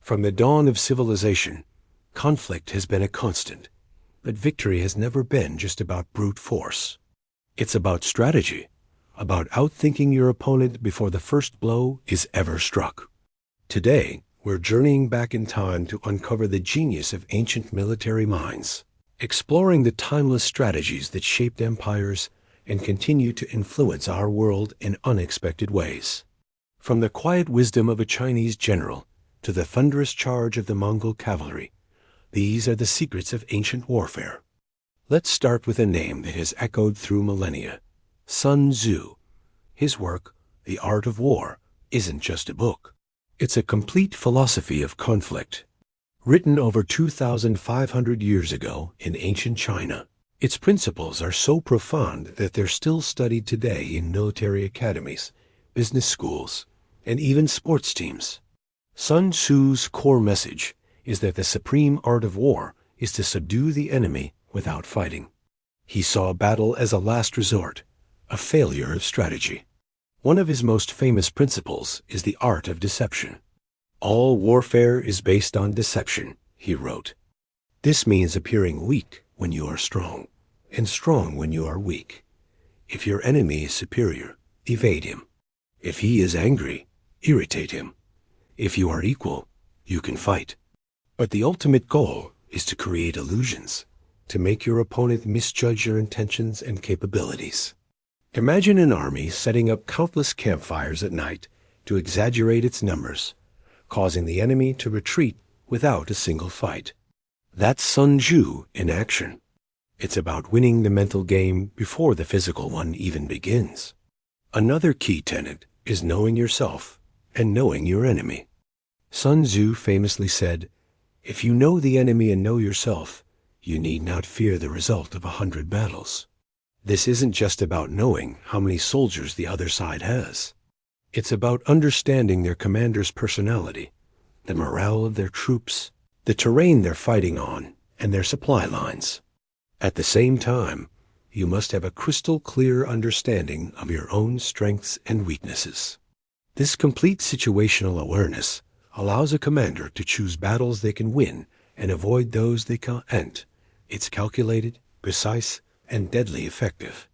From the dawn of civilization, conflict has been a constant, but victory has never been just about brute force. It's about strategy, about outthinking your opponent before the first blow is ever struck. Today, we're journeying back in time to uncover the genius of ancient military minds, exploring the timeless strategies that shaped empires and continue to influence our world in unexpected ways. From the quiet wisdom of a Chinese general to the thunderous charge of the Mongol cavalry, these are the secrets of ancient warfare. Let's start with a name that has echoed through millennia: Sun Tzu. His work, The Art of War, isn't just a book. It's a complete philosophy of conflict. Written over 2,500 years ago in ancient China, its principles are so profound that they're still studied today in military academies, business schools, and even sports teams. Sun Tzu's core message is that the supreme art of war is to subdue the enemy without fighting. He saw battle as a last resort, a failure of strategy. One of his most famous principles is the art of deception. All warfare is based on deception, he wrote. This means appearing weak when you are strong, and strong when you are weak. If your enemy is superior, evade him. If he is angry, irritate him. If you are equal, you can fight. But the ultimate goal is to create illusions, to make your opponent misjudge your intentions and capabilities. Imagine an army setting up countless campfires at night to exaggerate its numbers, causing the enemy to retreat without a single fight. That's Sun Tzu in action. It's about winning the mental game before the physical one even begins. Another key tenet is knowing yourself and knowing your enemy. Sun Tzu famously said, "If you know the enemy and know yourself, you need not fear the result of 100 battles." This isn't just about knowing how many soldiers the other side has. It's about understanding their commander's personality, the morale of their troops, the terrain they're fighting on, and their supply lines. At the same time, you must have a crystal clear understanding of your own strengths and weaknesses. This complete situational awareness allows a commander to choose battles they can win and avoid those they can't. It's calculated, precise, and deadly effective.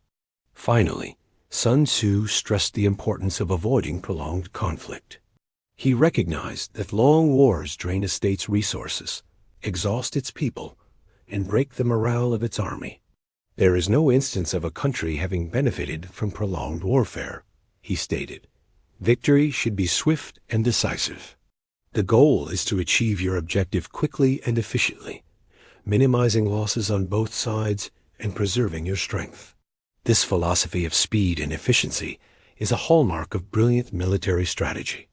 Finally, Sun Tzu stressed the importance of avoiding prolonged conflict. He recognized that long wars drain a state's resources, exhaust its people, and break the morale of its army. There is no instance of a country having benefited from prolonged warfare, he stated. Victory should be swift and decisive. The goal is to achieve your objective quickly and efficiently, minimizing losses on both sides and preserving your strength. This philosophy of speed and efficiency is a hallmark of brilliant military strategy.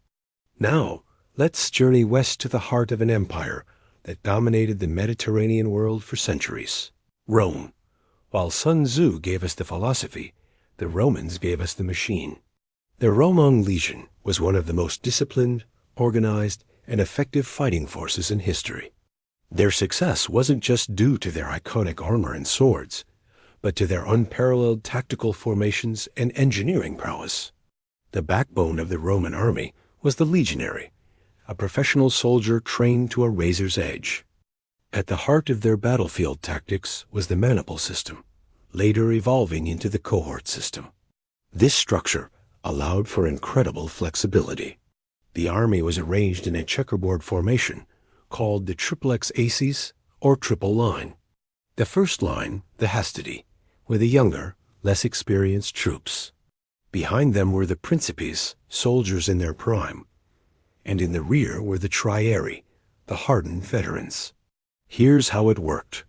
Now, let's journey west to the heart of an empire that dominated the Mediterranean world for centuries: Rome. While Sun Tzu gave us the philosophy, the Romans gave us the machine. The Roman legion was one of the most disciplined, organized, and effective fighting forces in history. Their success wasn't just due to their iconic armor and swords, but to their unparalleled tactical formations and engineering prowess. The backbone of the Roman army was the legionary, a professional soldier trained to a razor's edge. At the heart of their battlefield tactics was the maniple system, later evolving into the cohort system. This structure allowed for incredible flexibility. The army was arranged in a checkerboard formation called the triplex aces, or triple line. The first line, the hastati, were the younger, less experienced troops. Behind them were the principes, soldiers in their prime, and in the rear were the triarii, the hardened veterans. Here's how it worked.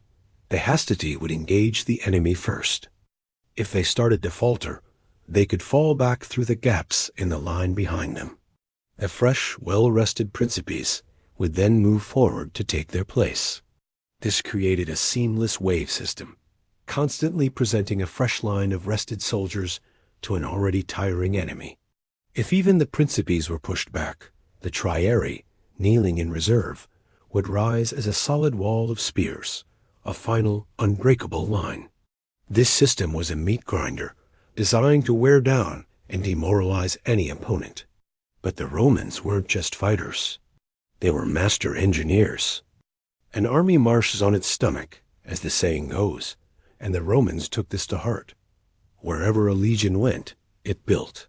The hastati would engage the enemy first. If they started to falter, they could fall back through the gaps in the line behind them. The fresh, well-rested principes would then move forward to take their place. This created a seamless wave system, constantly presenting a fresh line of rested soldiers to an already tiring enemy. If even the principes were pushed back, the triarii, kneeling in reserve, would rise as a solid wall of spears, a final, unbreakable line. This system was a meat grinder, designed to wear down and demoralize any opponent. But the Romans weren't just fighters. They were master engineers. An army marches on its stomach, as the saying goes, and the Romans took this to heart. Wherever a legion went, it built.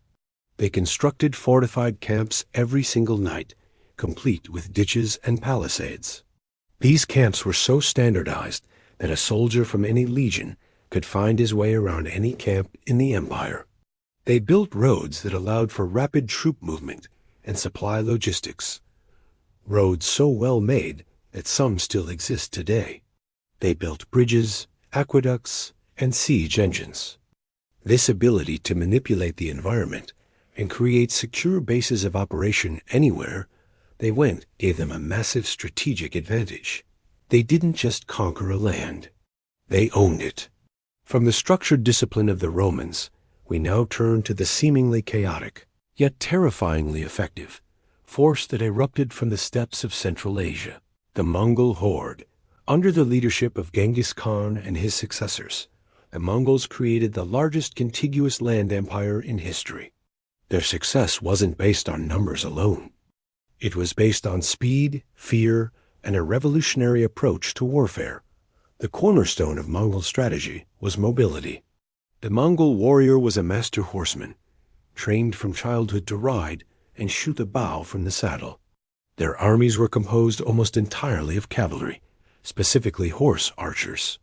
They constructed fortified camps every single night, complete with ditches and palisades. These camps were so standardized that a soldier from any legion could find his way around any camp in the empire. They built roads that allowed for rapid troop movement and supply logistics. Roads so well made that some still exist today. They built bridges, aqueducts, and siege engines. This ability to manipulate the environment and create secure bases of operation anywhere they went gave them a massive strategic advantage. They didn't just conquer a land. They owned it. From the structured discipline of the Romans, we now turn to the seemingly chaotic, yet terrifyingly effective, force that erupted from the steppes of Central Asia, the Mongol horde. Under the leadership of Genghis Khan and his successors, the Mongols created the largest contiguous land empire in history. Their success wasn't based on numbers alone. It was based on speed, fear, and a revolutionary approach to warfare. The cornerstone of Mongol strategy was mobility. The Mongol warrior was a master horseman, trained from childhood to ride and shoot a bow from the saddle. Their armies were composed almost entirely of cavalry, specifically horse archers.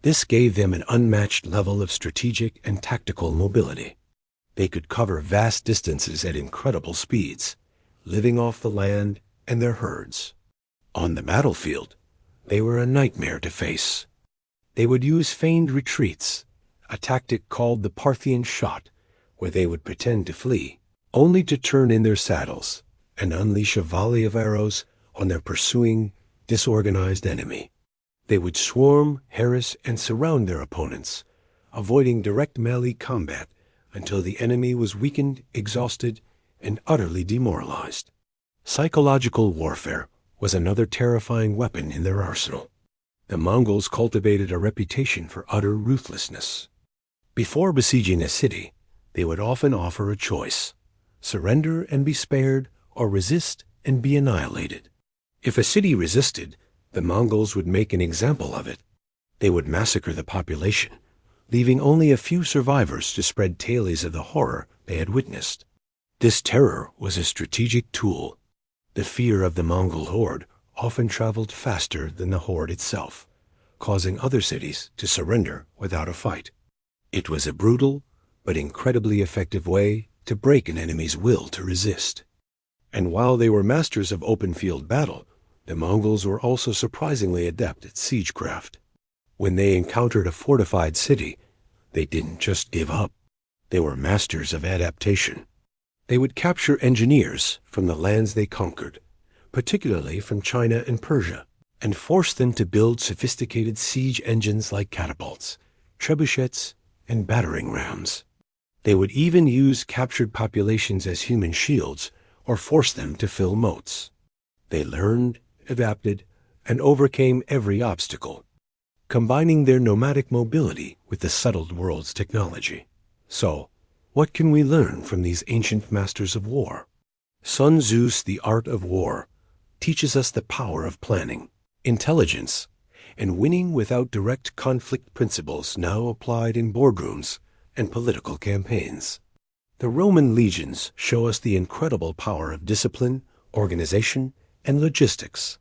This gave them an unmatched level of strategic and tactical mobility. They could cover vast distances at incredible speeds, living off the land and their herds. On the battlefield, they were a nightmare to face. They would use feigned retreats, a tactic called the Parthian shot, where they would pretend to flee, only to turn in their saddles and unleash a volley of arrows on their pursuing, disorganized enemy. They would swarm, harass, and surround their opponents, avoiding direct melee combat until the enemy was weakened, exhausted, and utterly demoralized. Psychological warfare was another terrifying weapon in their arsenal. The Mongols cultivated a reputation for utter ruthlessness. Before besieging a city, they would often offer a choice: surrender and be spared, or resist and be annihilated. If a city resisted, the Mongols would make an example of it. They would massacre the population, leaving only a few survivors to spread tales of the horror they had witnessed. This terror was a strategic tool. The fear of the Mongol horde often traveled faster than the horde itself, causing other cities to surrender without a fight. It was a brutal but incredibly effective way to break an enemy's will to resist. And while they were masters of open field battle, the Mongols were also surprisingly adept at siegecraft. When they encountered a fortified city, they didn't just give up. They were masters of adaptation. They would capture engineers from the lands they conquered, particularly from China and Persia, and force them to build sophisticated siege engines like catapults, trebuchets, and battering rams. They would even use captured populations as human shields or force them to fill moats. They learned, adapted, and overcame every obstacle, combining their nomadic mobility with the settled world's technology. So, what can we learn from these ancient masters of war? Sun Tzu's The Art of War teaches us the power of planning, intelligence, and winning without direct conflict principles now applied in boardrooms and political campaigns. The Roman legions show us the incredible power of discipline, organization, and logistics.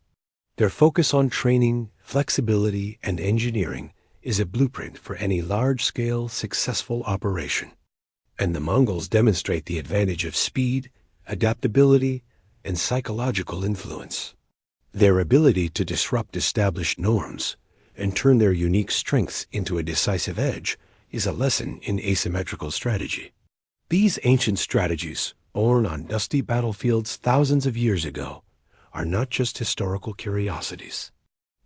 Their focus on training, flexibility, and engineering is a blueprint for any large-scale, successful operation. And the Mongols demonstrate the advantage of speed, adaptability, and psychological influence. Their ability to disrupt established norms and turn their unique strengths into a decisive edge is a lesson in asymmetrical strategy. These ancient strategies, born on dusty battlefields thousands of years ago, are not just historical curiosities.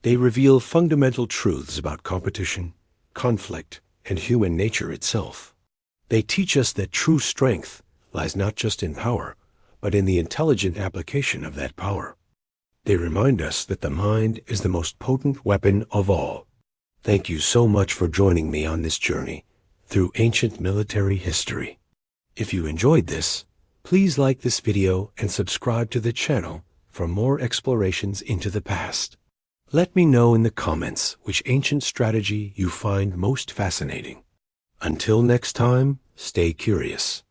They reveal fundamental truths about competition, conflict, and human nature itself. They teach us that true strength lies not just in power, but in the intelligent application of that power. They remind us that the mind is the most potent weapon of all. Thank you so much for joining me on this journey through ancient military history. If you enjoyed this, please like this video and subscribe to the channel for more explorations into the past. Let me know in the comments which ancient strategy you find most fascinating. Until next time, stay curious.